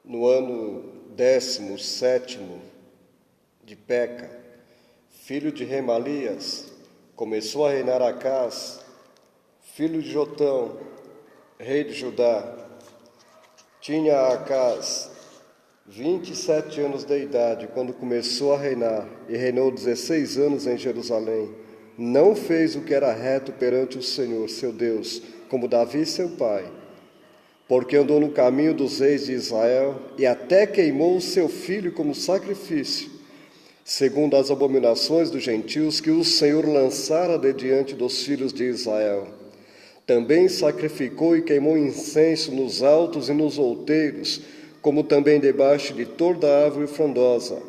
no ano 17º de Peca, filho de Remalias, começou a reinar Acás, filho de Jotão, rei de Judá. Tinha Acás 27 anos de idade quando começou a reinar, e reinou 16 anos em Jerusalém. Não fez o que era reto perante o Senhor, seu Deus, como Davi, seu pai, porque andou no caminho dos reis de Israel, e até queimou o seu filho como sacrifício, segundo as abominações dos gentios que o Senhor lançara de diante dos filhos de Israel. Também sacrificou e queimou incenso nos altos e nos outeiros, como também debaixo de toda árvore frondosa.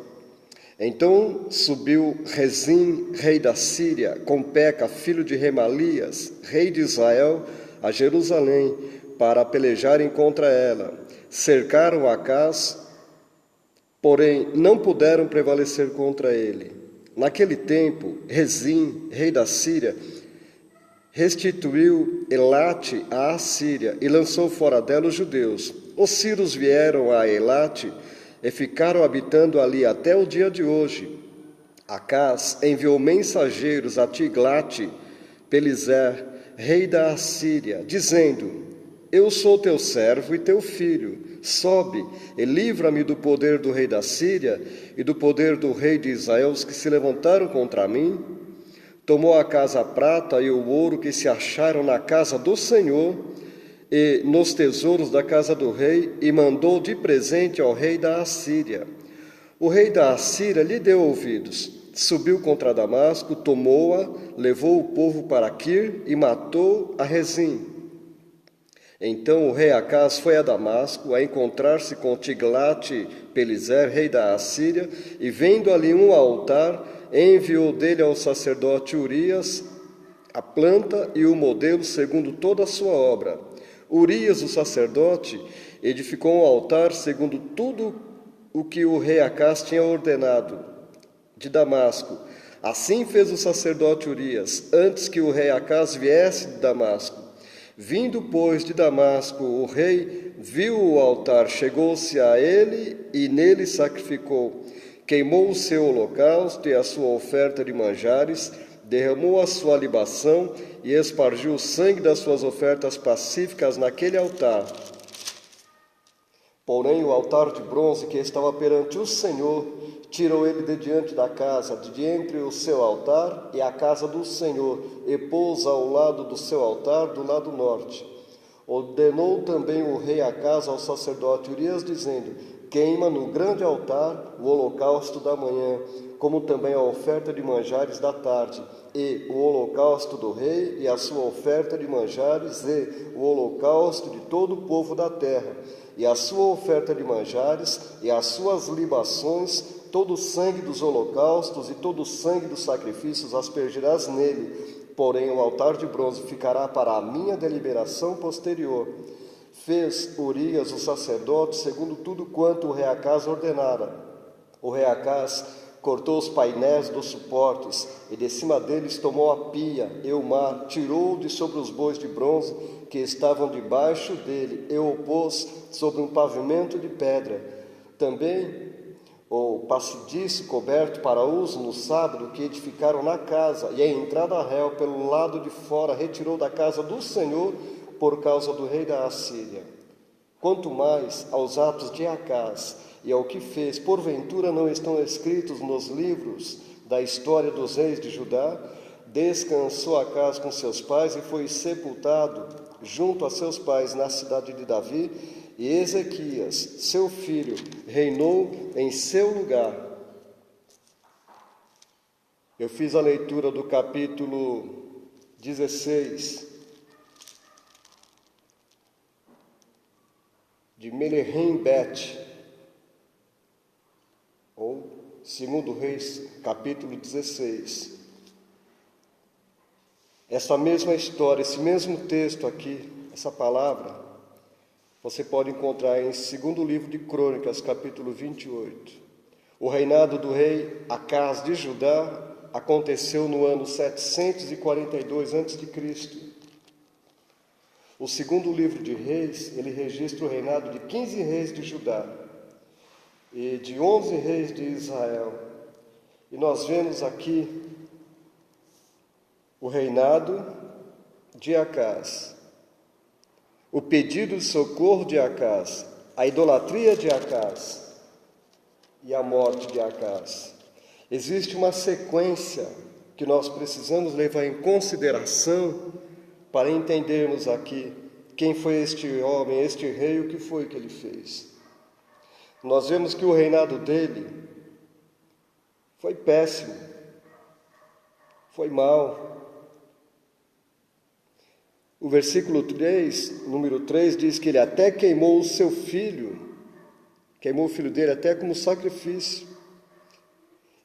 Então subiu Rezim, rei da Síria, com Peca, filho de Remalias, rei de Israel, a Jerusalém, para pelejarem contra ela. Cercaram Acás, porém não puderam prevalecer contra ele. Naquele tempo, Rezim, rei da Síria, restituiu Elate à Assíria e lançou fora dela os judeus. Os sírios vieram a Elate e ficaram habitando ali até o dia de hoje. Acás enviou mensageiros a Tiglat-Pileser, rei da Assíria, dizendo: Eu sou teu servo e teu filho. Sobe e livra-me do poder do rei da Síria e do poder do rei de Israel, os que se levantaram contra mim. Tomou Acás a prata e o ouro que se acharam na casa do Senhor e nos tesouros da casa do rei, e mandou de presente ao rei da Assíria. O rei da Assíria lhe deu ouvidos, subiu contra Damasco, tomou-a, levou o povo para Quir e matou a Rezim. Então o rei Acás foi a Damasco a encontrar-se com Tiglat-Pileser, rei da Assíria, e vendo ali um altar, enviou dele ao sacerdote Urias a planta e o modelo segundo toda a sua obra. Urias, o sacerdote, edificou um altar segundo tudo o que o rei Acás tinha ordenado de Damasco. Assim fez o sacerdote Urias, antes que o rei Acás viesse de Damasco. Vindo, pois, de Damasco, o rei viu o altar, chegou-se a ele e nele sacrificou. Queimou o seu holocausto e a sua oferta de manjares, derramou a sua libação e espargiu o sangue das suas ofertas pacíficas naquele altar. Porém, o altar de bronze que estava perante o Senhor, tirou ele de diante da casa, de entre o seu altar e a casa do Senhor, e pôs ao lado do seu altar, do lado norte. Ordenou também o rei Acás ao sacerdote Urias, dizendo: Queima no grande altar o holocausto da manhã, como também a oferta de manjares da tarde, e o holocausto do rei, e a sua oferta de manjares, e o holocausto de todo o povo da terra, e a sua oferta de manjares, e as suas libações, todo o sangue dos holocaustos e todo o sangue dos sacrifícios aspergirás nele. Porém o altar de bronze ficará para a minha deliberação posterior. Fez Urias o sacerdote segundo tudo quanto o rei Acás ordenara. O rei Acás cortou os painéis dos suportes, e de cima deles tomou a pia e o mar, tirou de sobre os bois de bronze que estavam debaixo dele, e o pôs sobre um pavimento de pedra. Também o passadiço coberto para uso no sábado que edificaram na casa, e a entrada réu pelo lado de fora retirou da casa do Senhor por causa do rei da Assíria. Quanto mais aos atos de Acás e ao que fez, porventura não estão escritos nos livros da história dos reis de Judá? Descansou Acás com seus pais e foi sepultado junto a seus pais na cidade de Davi, e Ezequias, seu filho, reinou em seu lugar. Eu fiz a leitura do capítulo 16 de Melechim-Bet, ou 2 Reis, capítulo 16. Essa mesma história, esse mesmo texto aqui, essa palavra, você pode encontrar em 2º livro de Crônicas, capítulo 28. O reinado do rei Acás de Judá aconteceu no ano 742 a.C. O 2º livro de Reis, ele registra o reinado de 15 reis de Judá. e de 11 reis de Israel. E nós vemos aqui o reinado de Acaz, o pedido de socorro de Acaz, a idolatria de Acaz e a morte de Acaz. Existe uma sequência que nós precisamos levar em consideração para entendermos aqui quem foi este homem, este rei, o que foi que ele fez. Nós vemos que o reinado dele foi péssimo, foi mau. O versículo 3, número 3, diz que ele até queimou o seu filho, queimou o filho dele até como sacrifício.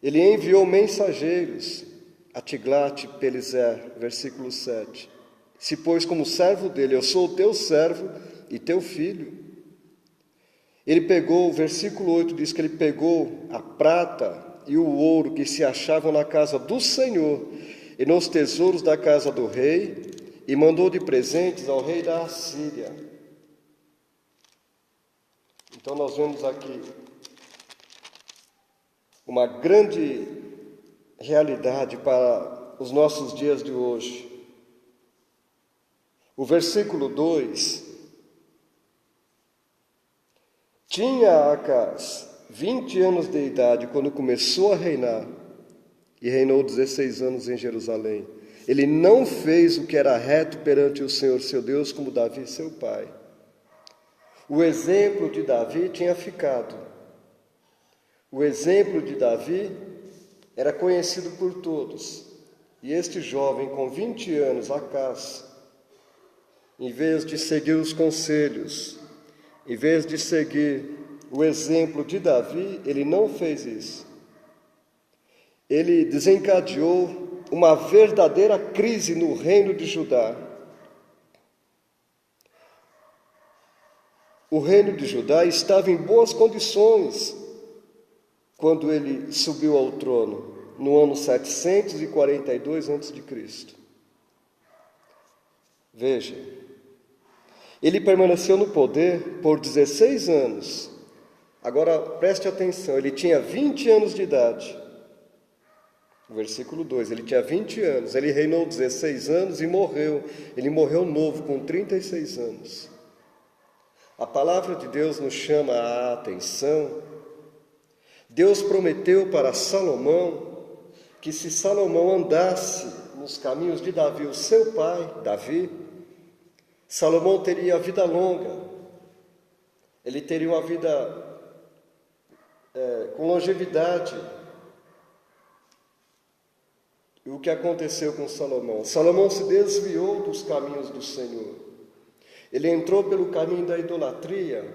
Ele enviou mensageiros a Tiglat-Pileser, versículo 7. Se pôs como servo dele, eu sou o teu servo e teu filho. Ele pegou, o versículo 8 diz que ele pegou a prata e o ouro que se achavam na casa do Senhor e nos tesouros da casa do rei, e mandou de presentes ao rei da Assíria. Então nós vemos aqui uma grande realidade para os nossos dias de hoje. O versículo 2: tinha Acaz 20 anos de idade quando começou a reinar, e reinou 16 anos em Jerusalém. Ele não fez o que era reto perante o Senhor seu Deus, como Davi seu pai. O exemplo de Davi tinha ficado. O exemplo de Davi era conhecido por todos. E este jovem com 20 anos, Acaz, em vez de seguir os conselhos, em vez de seguir o exemplo de Davi, ele não fez isso. Ele desencadeou uma verdadeira crise no reino de Judá. O reino de Judá estava em boas condições quando ele subiu ao trono, no ano 742 a.C. Veja, ele permaneceu no poder por 16 anos. Agora preste atenção, ele tinha 20 anos de idade. Versículo 2, ele tinha 20 anos, ele reinou 16 anos e morreu. Ele morreu novo, com 36 anos. A palavra de Deus nos chama a atenção. Deus prometeu para Salomão que se Salomão andasse nos caminhos de Davi, o seu pai, Davi, Salomão teria vida longa. Ele teria uma vida com longevidade. E o que aconteceu com Salomão? Salomão se desviou dos caminhos do Senhor. Ele entrou pelo caminho da idolatria,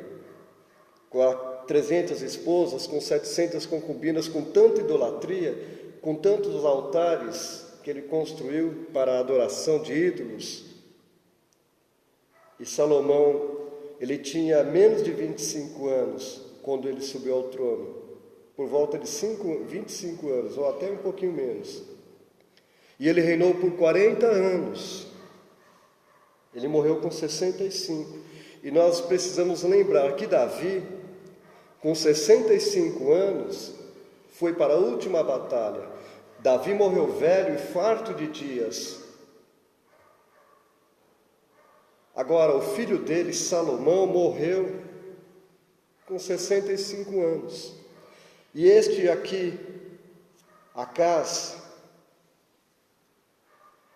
com 300 esposas, com 700 concubinas, com tanta idolatria, com tantos altares que ele construiu para a adoração de ídolos. E Salomão, ele tinha menos de 25 anos quando ele subiu ao trono, por volta de 25 anos, ou até um pouquinho menos. E ele reinou por 40 anos. Ele morreu com 65. E nós precisamos lembrar que Davi, com 65 anos, foi para a última batalha. Davi morreu velho e farto de dias. Agora, o filho dele, Salomão, morreu com 65 anos. E este aqui, Acaz,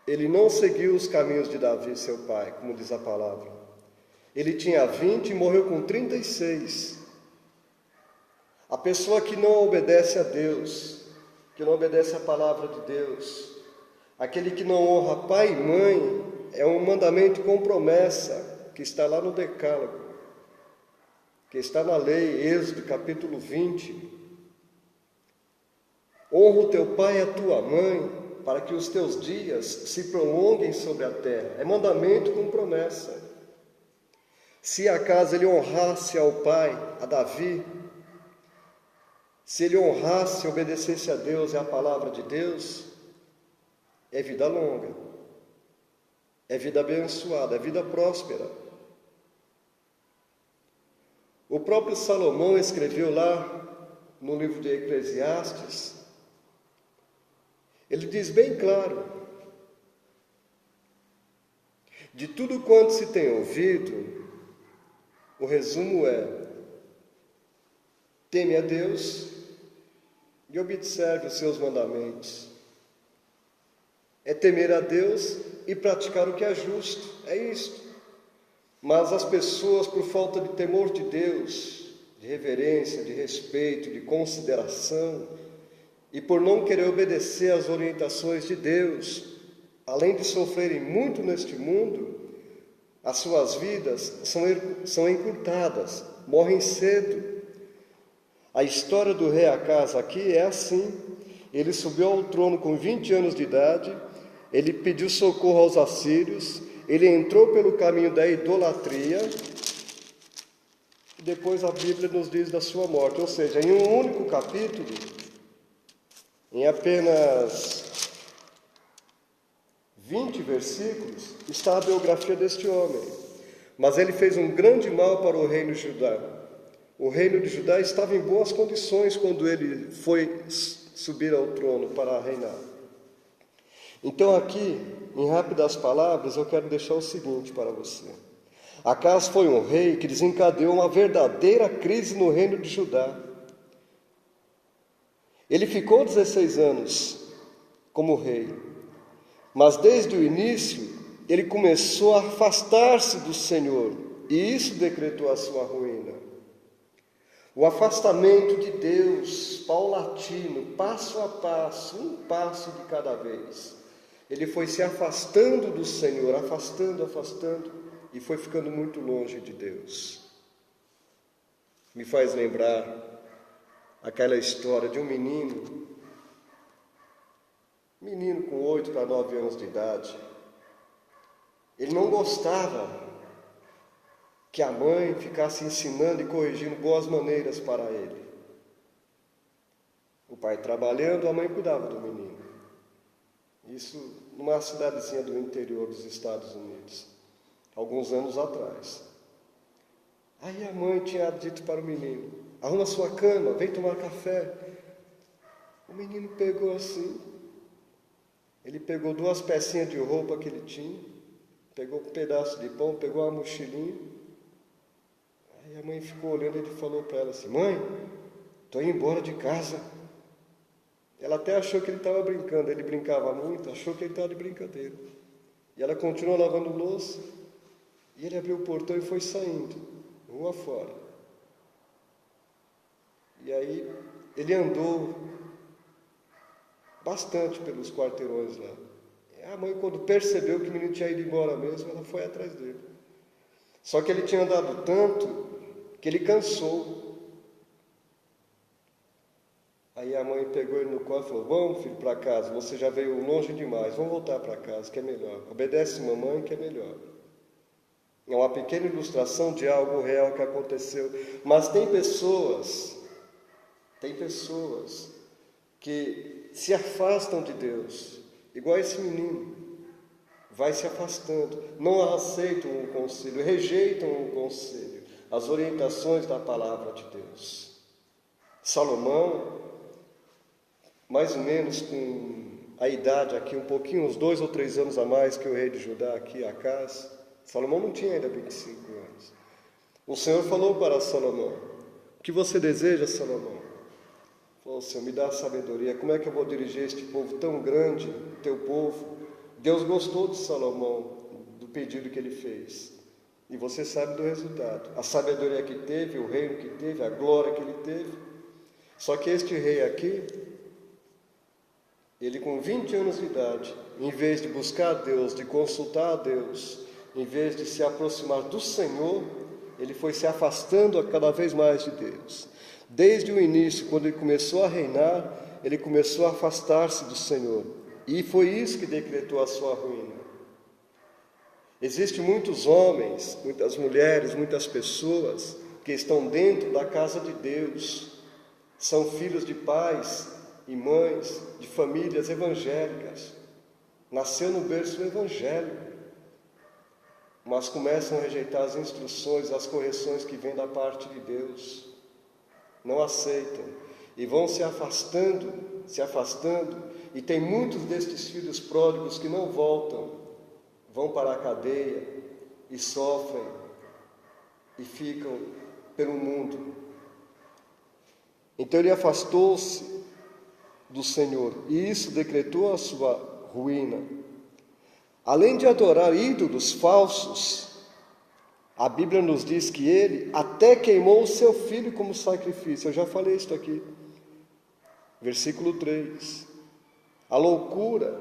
ele não seguiu os caminhos de Davi, seu pai, como diz a palavra. Ele tinha 20 e morreu com 36. A pessoa que não obedece a Deus, que não obedece a palavra de Deus, aquele que não honra pai e mãe, é um mandamento com promessa, que está lá no Decálogo, que está na lei, Êxodo capítulo 20. Honra o teu pai e a tua mãe, para que os teus dias se prolonguem sobre a terra. É mandamento com promessa. Se acaso ele honrasse ao pai, a Davi, se ele honrasse, obedecesse a Deus e a palavra de Deus, é vida longa, é vida abençoada, é vida próspera. O próprio Salomão escreveu lá no livro de Eclesiastes, ele diz bem claro: de tudo quanto se tem ouvido, o resumo é: teme a Deus e observe os seus mandamentos. É temer a Deus e praticar o que é justo, é isto. Mas as pessoas, por falta de temor de Deus, de reverência, de respeito, de consideração, e por não querer obedecer às orientações de Deus, além de sofrerem muito neste mundo, as suas vidas são encurtadas, morrem cedo. A história do rei Acás aqui é assim: ele subiu ao trono com 20 anos de idade, ele pediu socorro aos assírios, ele entrou pelo caminho da idolatria, e depois a Bíblia nos diz da sua morte. Ou seja, em um único capítulo, em apenas 20 versículos, está a biografia deste homem. Mas ele fez um grande mal para o reino de Judá. O reino de Judá estava em boas condições quando ele foi subir ao trono para reinar. Então aqui, em rápidas palavras, eu quero deixar o seguinte para você. Acás foi um rei que desencadeou uma verdadeira crise no reino de Judá. Ele ficou 16 anos como rei, mas desde o início ele começou a afastar-se do Senhor, e isso decretou a sua ruína. O afastamento de Deus, paulatino, passo a passo, um passo de cada vez. Ele foi se afastando do Senhor, afastando, e foi ficando muito longe de Deus. Me faz lembrar aquela história de um menino com 8 para 9 anos de idade. Ele não gostava que a mãe ficasse ensinando e corrigindo boas maneiras para ele. O pai trabalhando, a mãe cuidava do menino. Isso numa cidadezinha do interior dos Estados Unidos, alguns anos atrás. Aí a mãe tinha dito para o menino: arruma sua cama, vem tomar café. O menino pegou assim, ele pegou 2 pecinhas de roupa que ele tinha, pegou um pedaço de pão, pegou uma mochilinha. Aí a mãe ficou olhando e ele falou para ela assim: mãe, estou indo embora de casa. Ela até achou que ele estava brincando, ele brincava muito, achou que ele estava de brincadeira. E ela continuou lavando louça, e ele abriu o portão e foi saindo, rua fora. E aí ele andou bastante pelos quarteirões lá. E a mãe, quando percebeu que o menino tinha ido embora mesmo, ela foi atrás dele. Só que ele tinha andado tanto que ele cansou. Aí a mãe pegou ele no colo e falou: vamos, filho, para casa, você já veio longe demais, vamos voltar para casa, que é melhor. Obedece mamãe, que é melhor. É uma pequena ilustração de algo real que aconteceu. Mas tem pessoas que se afastam de Deus, igual esse menino, vai se afastando, não aceitam o conselho, rejeitam o conselho, as orientações da palavra de Deus. Salomão, mais ou menos com a idade aqui, um pouquinho, uns 2 ou 3 anos a mais que o rei de Judá aqui, Acás, Salomão não tinha ainda 25 anos. O Senhor falou para Salomão: o que você deseja, Salomão? Falou: Senhor, me dá sabedoria, como é que eu vou dirigir este povo tão grande, teu povo? Deus gostou de Salomão, do pedido que ele fez. E você sabe do resultado. A sabedoria que teve, o reino que teve, a glória que ele teve. Só que este rei aqui, ele com 20 anos de idade, em vez de buscar a Deus, de consultar a Deus, em vez de se aproximar do Senhor, ele foi se afastando cada vez mais de Deus. Desde o início, quando ele começou a reinar, ele começou a afastar-se do Senhor. E foi isso que decretou a sua ruína. Existem muitos homens, muitas mulheres, muitas pessoas que estão dentro da casa de Deus. São filhos de pais e mães de famílias evangélicas. Nasceu no berço evangélico, mas começam a rejeitar as instruções, as correções que vêm da parte de Deus. Não aceitam. e vão se afastando, e tem muitos destes filhos pródigos que não voltam, vão para a cadeia e sofrem e ficam pelo mundo. Então ele afastou-se do Senhor, e isso decretou a sua ruína. Além de adorar ídolos falsos, a Bíblia nos diz que ele até queimou o seu filho como sacrifício. Eu já falei isso aqui. Versículo 3. A loucura,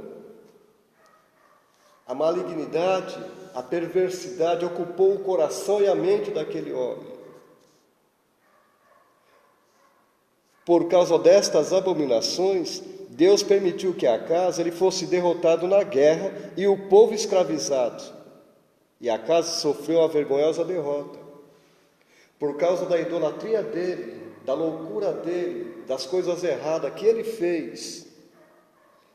a malignidade, a perversidade ocupou o coração e a mente daquele homem. Por causa destas abominações, Deus permitiu que Acás ele fosse derrotado na guerra e o povo escravizado. E Acás sofreu uma vergonhosa derrota. Por causa da idolatria dele, da loucura dele, das coisas erradas que ele fez,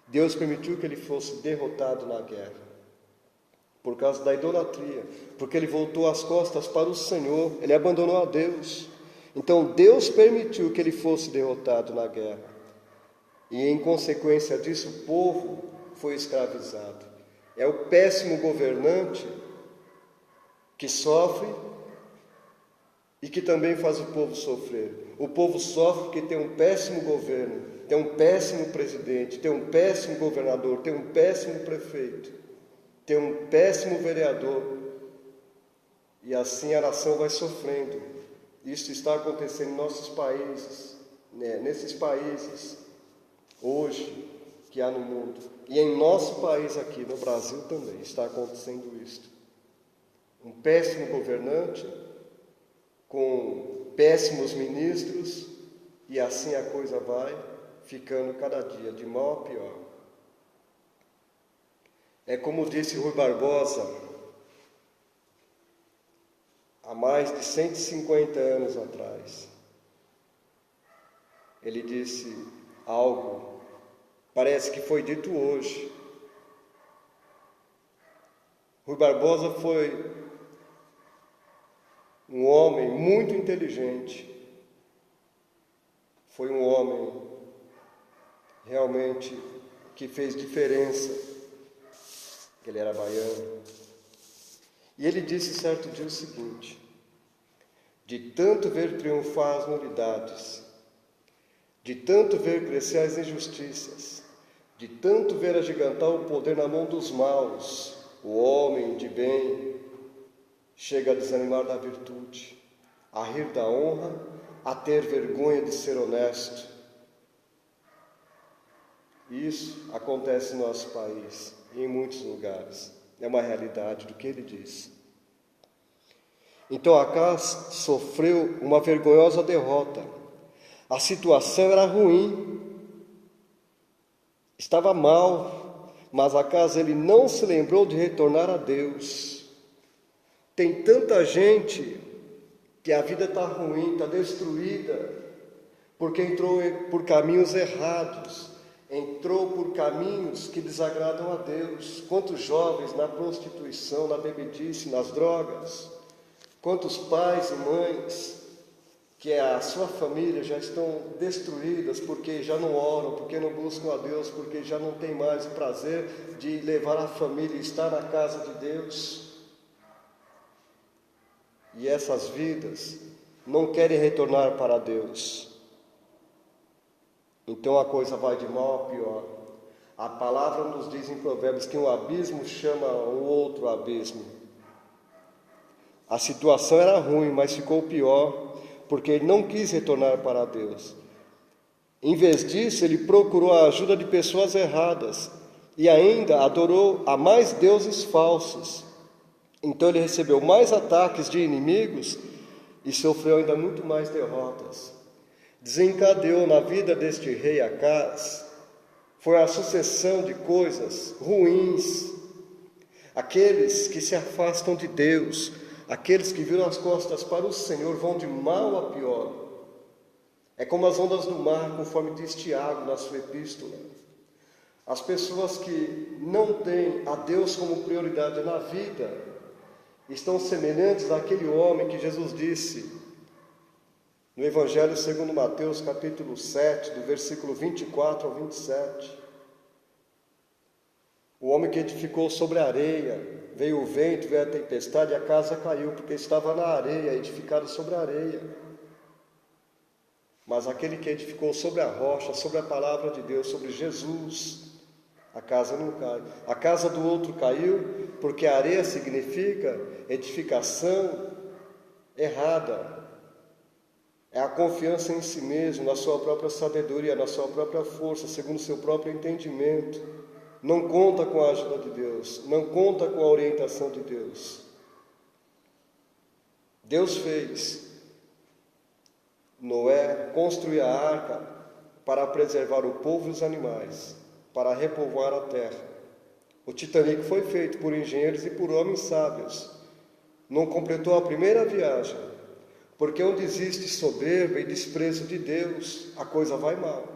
Deus permitiu que ele fosse derrotado na guerra. Por causa da idolatria, porque ele voltou as costas para o Senhor, ele abandonou a Deus. Então Deus permitiu que ele fosse derrotado na guerra. E em consequência disso, o povo foi escravizado. É o péssimo governante que sofre e que também faz o povo sofrer. O povo sofre porque tem um péssimo governo, tem um péssimo presidente, tem um péssimo governador, tem um péssimo prefeito, tem um péssimo vereador. E assim a nação vai sofrendo. Isso está acontecendo em nossos países, nesses países, hoje, que há no mundo. E em nosso país aqui, no Brasil também, está acontecendo isso. Um péssimo governante, com péssimos ministros, e assim a coisa vai ficando cada dia de mal a pior. É como disse Rui Barbosa, há mais de 150 anos atrás. Ele disse algo, parece que foi dito hoje. Rui Barbosa foi um homem muito inteligente, foi um homem realmente que fez diferença, que ele era baiano. E ele disse certo dia o seguinte: de tanto ver triunfar as nulidades, de tanto ver crescer as injustiças, de tanto ver agigantar o poder na mão dos maus, o homem de bem chega a desanimar da virtude, a rir da honra, a ter vergonha de ser honesto. Isso acontece no nosso país e em muitos lugares. É uma realidade do que ele diz. Então Acás sofreu uma vergonhosa derrota. A situação era ruim, estava mal, mas Acás ele não se lembrou de retornar a Deus. Tem tanta gente que a vida está ruim, está destruída, porque entrou por caminhos errados, entrou por caminhos que desagradam a Deus. Quantos jovens na prostituição, na bebedice, nas drogas, quantos pais e mães que a sua família já estão destruídas porque já não oram, porque não buscam a Deus, porque já não tem mais o prazer de levar a família e estar na casa de Deus. E essas vidas não querem retornar para Deus. Então a coisa vai de mal a pior. A palavra nos diz em Provérbios que um abismo chama um outro abismo. A situação era ruim, mas ficou pior, porque ele não quis retornar para Deus. Em vez disso, ele procurou a ajuda de pessoas erradas e ainda adorou a mais deuses falsos. Então ele recebeu mais ataques de inimigos e sofreu ainda muito mais derrotas. Desencadeou na vida deste rei Acás, foi a sucessão de coisas ruins. Aqueles que se afastam de Deus, aqueles que viram as costas para o Senhor, vão de mal a pior. É como as ondas do mar, conforme diz Tiago na sua epístola. As pessoas que não têm a Deus como prioridade na vida estão semelhantes àquele homem que Jesus disse No Evangelho segundo Mateus, capítulo 7, do versículo 24 ao 27. O homem que edificou sobre a areia, veio o vento, veio a tempestade e a casa caiu, porque estava na areia, edificado sobre a areia. Mas aquele que edificou sobre a rocha, sobre a palavra de Deus, sobre Jesus, a casa não cai. A casa do outro caiu, porque a areia significa edificação errada. É a confiança em si mesmo, na sua própria sabedoria, na sua própria força, segundo o seu próprio entendimento. Não conta com a ajuda de Deus, não conta com a orientação de Deus. Deus fez Noé construir a arca para preservar o povo e os animais, para repovoar a terra. O Titanic foi feito por engenheiros e por homens sábios. Não completou a primeira viagem, porque onde existe soberba e desprezo de Deus, a coisa vai mal.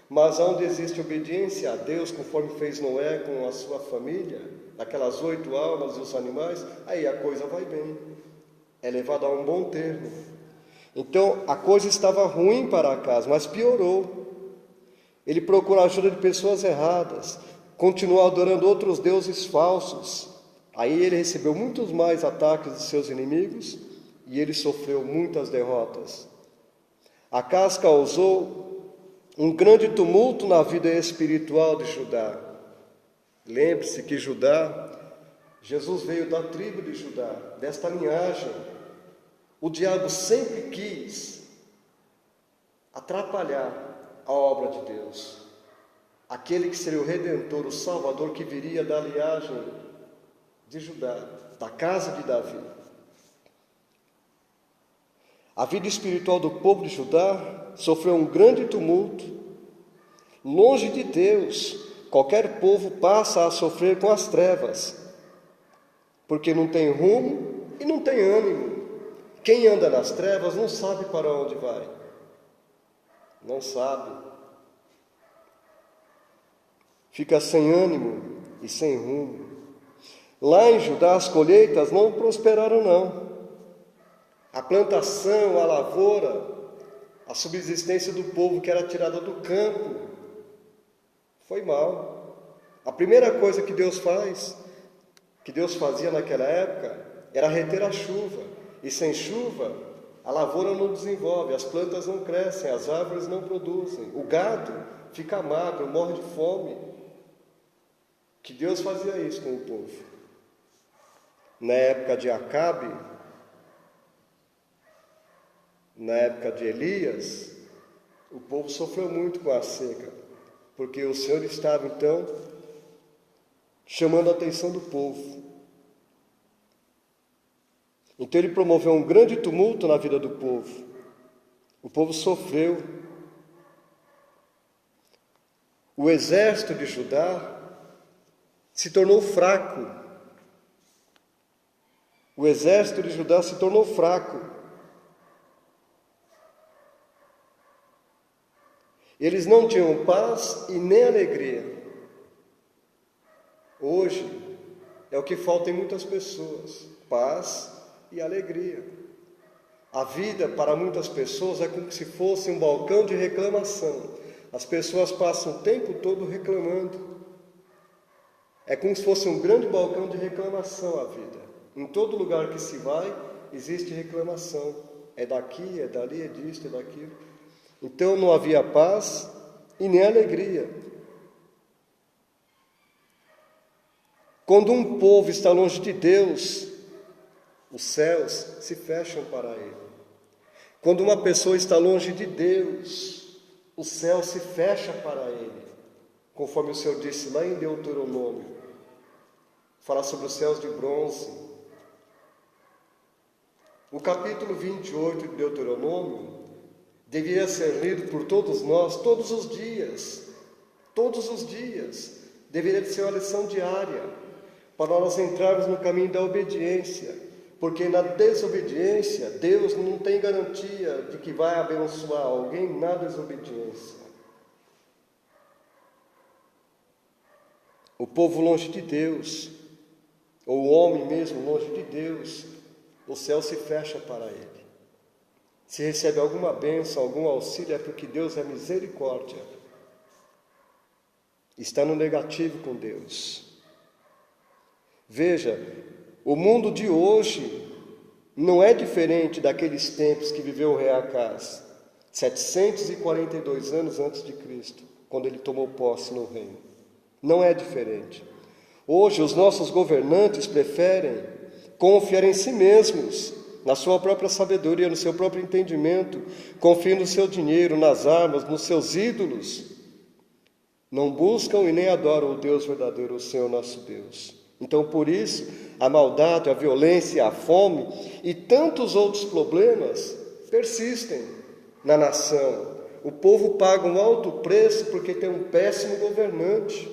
Mas onde existe obediência a Deus, conforme fez Noé com a sua família, aquelas 8 almas e os animais, aí a coisa vai bem. É levado a um bom termo. Então, a coisa estava ruim para Acas, mas piorou. Ele procurou a ajuda de pessoas erradas, continuou adorando outros deuses falsos. Aí ele recebeu muitos mais ataques de seus inimigos e ele sofreu muitas derrotas. Acas causou um grande tumulto na vida espiritual de Judá. Lembre-se que Jesus veio da tribo de Judá, desta linhagem. O diabo sempre quis atrapalhar a obra de Deus. Aquele que seria o Redentor, o Salvador, que viria da linhagem de Judá, da casa de Davi. A vida espiritual do povo de Judá sofreu um grande tumulto. Longe de Deus, qualquer povo passa a sofrer com as trevas, porque não tem rumo e não tem ânimo. Quem anda nas trevas não sabe para onde vai. Não sabe. Fica sem ânimo e sem rumo. Lá em Judá as colheitas não prosperaram não. A plantação, a lavoura, a subsistência do povo que era tirada do campo, foi mal. A primeira coisa que Deus fazia naquela época, era reter a chuva. E sem chuva, a lavoura não desenvolve, as plantas não crescem, as árvores não produzem. O gado fica magro, morre de fome. Que Deus fazia isso com o povo. Na época de Acabe, na época de Elias, o povo sofreu muito com a seca, porque o Senhor estava então chamando a atenção do povo. Então ele promoveu um grande tumulto na vida do povo. O povo sofreu. O exército de Judá se tornou fraco. O exército de Judá se tornou fraco. Eles não tinham paz e nem alegria. Hoje é o que falta em muitas pessoas: paz e alegria. A vida para muitas pessoas é como se fosse um balcão de reclamação. As pessoas passam o tempo todo reclamando. É como se fosse um grande balcão de reclamação a vida. Em todo lugar que se vai, existe reclamação. É daqui, é dali, é disto, é daquilo. Então não havia paz e nem alegria. Quando um povo está longe de Deus, os céus se fecham para ele. Quando uma pessoa está longe de Deus, o céu se fecha para ele. Conforme o Senhor disse lá em Deuteronômio, fala sobre os céus de bronze. O capítulo 28 de Deuteronômio deveria ser lido por todos nós todos os dias. Todos os dias. Deveria ser uma lição diária, para nós entrarmos no caminho da obediência. Porque na desobediência, Deus não tem garantia de que vai abençoar alguém na desobediência. O povo longe de Deus, ou o homem mesmo longe de Deus, o céu se fecha para ele. Se recebe alguma bênção, algum auxílio, é porque Deus é misericórdia. Está no negativo com Deus. Veja, o mundo de hoje não é diferente daqueles tempos que viveu o rei Acaz, 742 anos antes de Cristo, quando ele tomou posse no reino. Não é diferente. Hoje os nossos governantes preferem confiar em si mesmos, na sua própria sabedoria, no seu próprio entendimento, confiam no seu dinheiro, nas armas, nos seus ídolos. Não buscam e nem adoram o Deus verdadeiro, o Senhor nosso Deus. Então, por isso, a maldade, a violência, a fome e tantos outros problemas persistem na nação. O povo paga um alto preço porque tem um péssimo governante.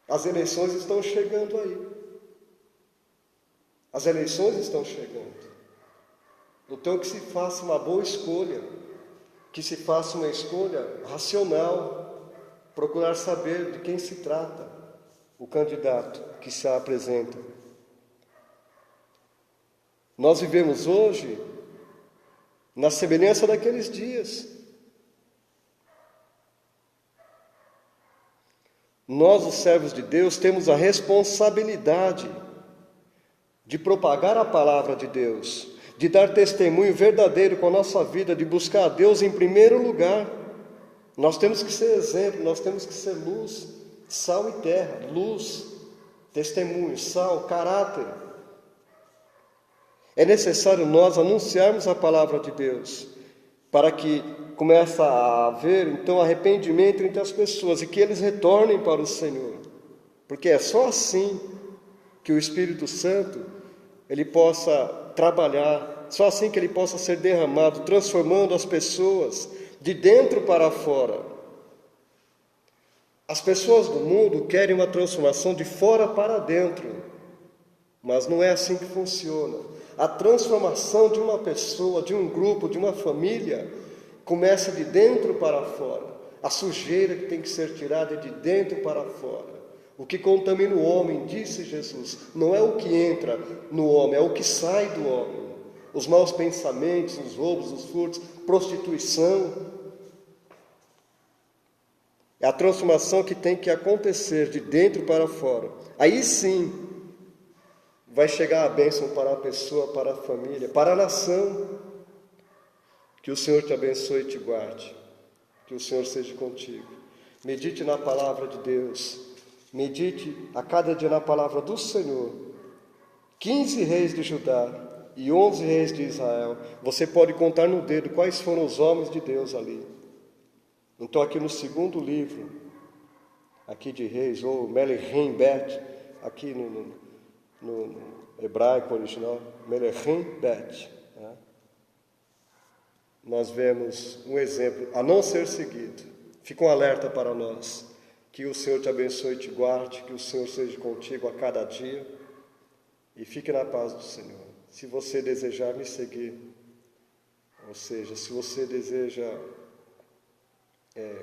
As eleições estão chegando aí. As eleições estão chegando. Então, que se faça uma boa escolha, que se faça uma escolha racional, procurar saber de quem se trata o candidato que se apresenta. Nós vivemos hoje na semelhança daqueles dias. Nós, os servos de Deus, temos a responsabilidade de propagar a palavra de Deus, de dar testemunho verdadeiro com a nossa vida, de buscar a Deus em primeiro lugar. Nós temos que ser exemplo, nós temos que ser luz, sal e terra, luz, testemunho, sal, caráter. É necessário nós anunciarmos a palavra de Deus, para que comece a haver, então, arrependimento entre as pessoas e que eles retornem para o Senhor. Porque é só assim que o Espírito Santo, ele possa trabalhar, só assim que ele possa ser derramado, transformando as pessoas de dentro para fora. As pessoas do mundo querem uma transformação de fora para dentro, mas não é assim que funciona. A transformação de uma pessoa, de um grupo, de uma família, começa de dentro para fora. A sujeira que tem que ser tirada é de dentro para fora. O que contamina o homem, disse Jesus, não é o que entra no homem, é o que sai do homem. Os maus pensamentos, os roubos, os furtos, prostituição. É a transformação que tem que acontecer de dentro para fora. Aí sim, vai chegar a bênção para a pessoa, para a família, para a nação. Que o Senhor te abençoe e te guarde. Que o Senhor seja contigo. Medite na palavra de Deus. Medite a cada dia na palavra do Senhor. 15 reis de Judá e 11 reis de Israel. Você pode contar no dedo quais foram os homens de Deus ali. Então aqui no segundo livro, aqui de Reis, ou Melechim Bet, aqui no hebraico original, Melechim Bet, né? Nós vemos um exemplo a não ser seguido. Fica um alerta para nós. Que o Senhor te abençoe e te guarde, que o Senhor seja contigo a cada dia e fique na paz do Senhor. Se você desejar me seguir, ou seja, se você deseja,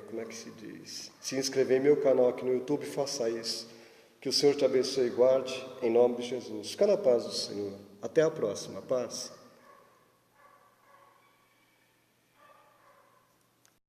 como é que se diz? Se inscrever em meu canal aqui no YouTube, faça isso. Que o Senhor te abençoe e guarde, em nome de Jesus. Fica na paz do Senhor. Até a próxima. Paz.